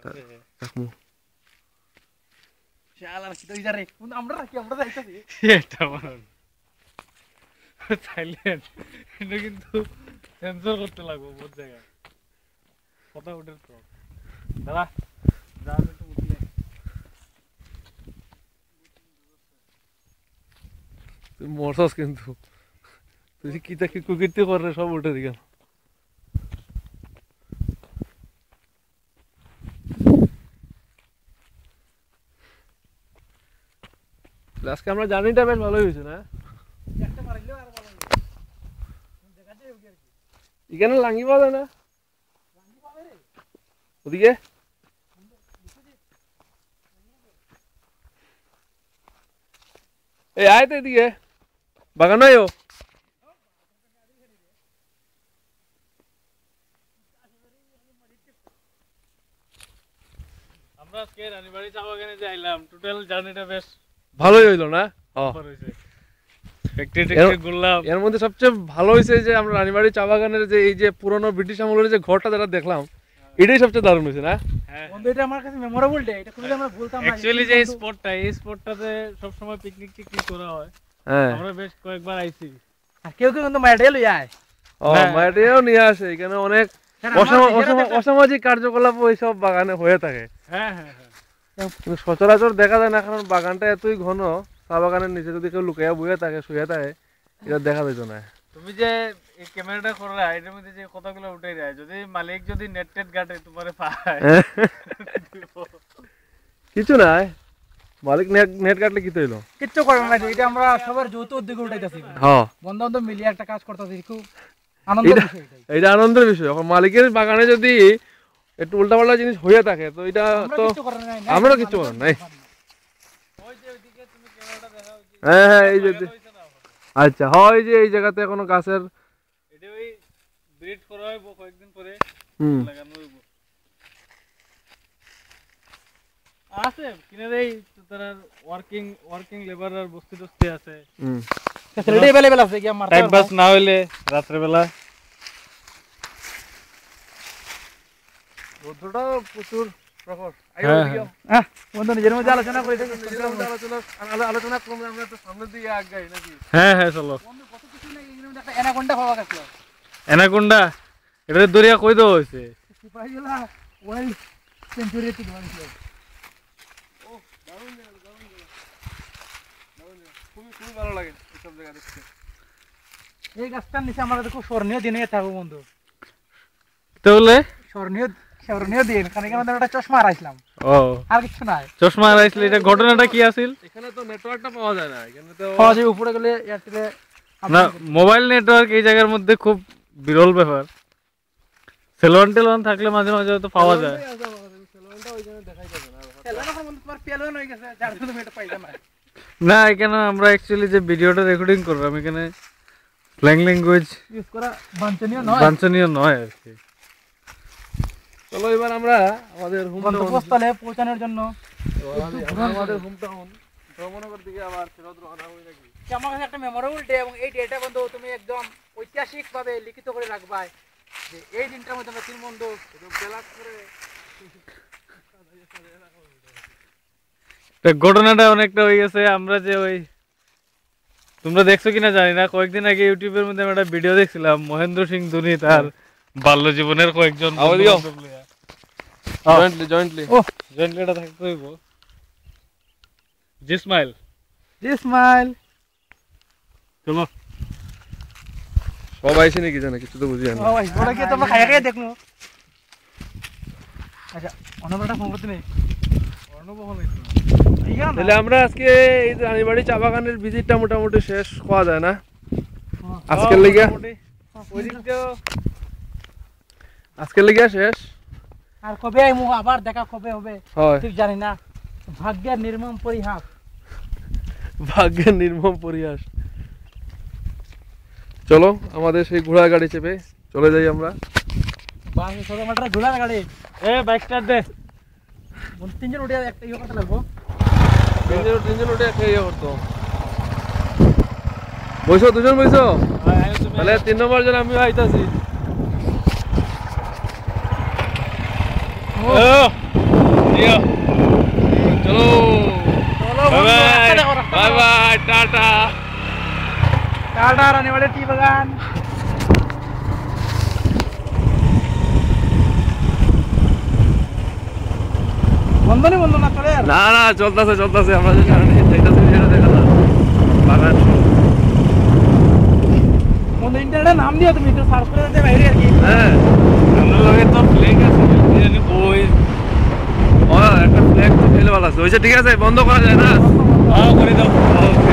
কাকমু শালার কি তো ইজারে আমরা যাইতাছি এটা বলুন সাইলেন্ট এটা কিন্তু সেন্সর করতে লাগবে বহুত জায়গায় কথা উঠে তো দাদা যা একটু উঠলে তুই মরছস কিন্তু তুই কি তা কি কুকিরতে করে সব উঠে দিগেল আজকে আমরা জার্নিটা বেশ ভালোই হয়েছে না একটা মারিলেও আর ভালো হবে দেখাতে হবে আর কি এখানে লাঙ্গি পাওয়া যায় না ওদিকে এই আয় তো এদিকে বাগান আয়ো আমরা আজকে রানীবাড়ি চা বাগানে যাইলাম টোটাল জার্নিটা বেশ ভালোই হইলো না সুপার হইছে ফ্যাক্টরি ঘুরলাম এর মধ্যে সবচেয়ে ভালো হয়েছে যে আমরা রানীবাড়ি চা বাগানের যে এই যে পুরনো ব্রিটিশ আমলের যে ঘরটা যেটা দেখলাম এটাই সবচেয়ে দারুণ হয়েছে না বন্ধু এটা আমার কাছে মেমোরেবল ডে এটা খুবই আমরা ভুলতাম না অ্যাকচুয়ালি যে এই স্পটটাতে সব সময় পিকনিক করা হয় হ্যাঁ আমরা বেশ কয়েকবার আইছি আর কেউ কিন্তু মাইডে লই আয় মাটিও নিয়ে আসে এখানে অনেক অসামাজিক কার্যকলাপ ওইসব বাগানে হয়ে থাকে হ্যাঁ হ্যাঁ হ্যাঁ কিন্তু সচরাচর দেখা যায় না কারণ বাগানটা এতই ঘন চা বাগানের নিচে যদি কেউ লুকাইয়া বইয়া থাকে শুয়ে থাকে এটা দেখা যেত না তুমি যে এই ক্যামেরাটা করলা এটার মধ্যে যে কথাগুলো উঠে যায় যদি মালিক যদি নেট গাটে তোমারে পায় কিছু নাই মালিক নেট কাটলে কি হইলো কিচ্ছু করে না এটা আমরা সবার যৌথ উদ্যোগে উঠাইতাছি হ্যাঁ বন্ধু বান্ধব মিলিয়ে একটা কাজ করতেছি খুব আনন্দের বিষয় এটাই এটা আনন্দের বিষয় এখন মালিকের বাগানে যদি একটু উল্টাপাল্টা জিনিস হয়ে থাকে তো এটা তো আমরা কিছু করার নাই ওই যে ওইদিকে তুমি ক্যামেরাটা দেখাও হ্যাঁ হ্যাঁ এই যে আচ্ছা হয় যে এই জায়গাতে কোনো গাছের এটা ওই ব্রিড করা হইব কয়েকদিন পরে লাগানো হইব আছে কিনারেই তার ওয়ার্কিং লেবারার বস্তি টস্তি আছে ফ্যাসিলিটি अवेलेबल আছে কি আমার টাইম পাস না হইলে রাত্রে বেলা রোদটা প্রচুর প্রখর হ্যাঁ বন্ধু নিজের মধ্যে আলোচনা করে আলোচনা করলে আমরা তো সামনের দিকে আগাই নাকি হ্যাঁ হ্যাঁ চলো বন্ধু কত কিছু নাই এর মধ্যে একটা অ্যানাকোন্ডা পাওয়া গেল অ্যানাকোন্ডা এটা দরিয়া কই দেওয়া হইছে সিপাহীলা ওয়াইল্ড সেঞ্চুরিতে দেওয়া হয়েছে ও দারুণ খুবই ভালো লাগে এইসব জায়গা দেখতে এই গাছটার নিচে আমরা খুব স্মরণীয় দিনে থাকবো বন্ধু তাহলে স্মরণীয় দিন কারণ এখানে আমরা একটা চশমা হারাইছিলাম ও আর কিছু নাই চশমা হারাইছিল এটা ঘটনাটা কি আছিল এখানে তো নেটওয়ার্কটা পাওয়া যায় না এখানে তো পাওয়া যায় উপরে গেলে এয়ারটেলে না মোবাইল নেটওয়ার্ক এই জায়গার মধ্যে খুব বিরল ব্যাপার সেলন টেলন থাকলে মাঝে মাঝে হয়তো পাওয়া যায় সেলনটা ওইখানে দেখাই যাবে না সেলুন বন্ধু তোমার পেলন হয়ে গেছে যার জন্য এটা পাইলাম না না এখানে আমরা অ্যাকচুয়ালি যে ভিডিওটা রেকর্ডিং করলাম এখানে স্ল্যাং ল্যাঙ্গুয়েজ ইউজ করা বাঞ্ছনীয় নয় আর কি চলো এবার আমরা আমাদের গন্তব্যস্থলে পৌঁছানোর জন্য আমাদের হোমটাউন ভ্রমণের দিকে আবার ফেরত রওনা হই নাকি আমার কাছে একটা মেমোরেবল ডে এবং এই ডেটা বন্ধু তুমি একদম ঐতিহাসিক ভাবে লিখিত করে রাখবা যে এই দিনটার মধ্যে আমরা তিন বন্ধু বেলাস করে ঘটনাটা অনেকটা হয়ে গেছে আমরা যে ওই তোমরা দেখছো কিনা জানি না কয়েকদিন আগে ইউটিউবের মধ্যে আমরা একটা ভিডিও দেখছিলাম মহেন্দ্র সিং ধোনি তার বাল্য জীবনের কয়েকজন জয়েন্টলি এটা থাকতে হইব জি স্মাইল চলো সবাই এসে নাকি জানে কিছু তো বুঝি না ওটা কি তোমরা খাইয়া খাইয়া দেখলো আচ্ছা অনবরটা ফোন করতে নেই তাহলে আমরা আজকে এই রানীবাড়ি চা বাগানের ভিজিটটা মোটামুটি শেষ করা যায় না আজকের লিগা শেষ আর কবে আইমু আবার দেখা কবে হবে ঠিক জানি না ভাগ্যের নির্মম পরিহাস চলো আমাদের সেই ঘোড়া গাড়ি চেপে চলে যাই আমরা ঘোড়ার গাড়ি বাইক স্টার্ট দে তিনজন উঠে একটা ইয়ে করতে লাগবো তিনজন উঠে একটা ইয়ে করতো বইছো দুজন বইছো তাহলে 3 নম্বর জন আমিও আইতাছি জিও চলো চলো বাই বন্ধু, বাই রাস্তা দেখো, রাস্তা বাই দেখো। বাই টাটা টাটা রানীবাড়ি টি বাগান। বন্ধ নেই, বন্ধ না চলে আর। না না চলতেছে চলতেছে, আমরা যে যাইতেছি সেটা দেখালাম বাগান। বন্ধু ইন্টারনেটে নাম দিও, তুমি একটু সার্চ করে দিতে বাইরে আর কি। হ্যাঁ আমরা লগে তো ফ্লেক আছে জানি ওই ও একটা ফ্ল্যাগ তো ফেলে ভালো আছে, হয়েছে ঠিক আছে, বন্ধ করা যায় না। করে দাও ওকে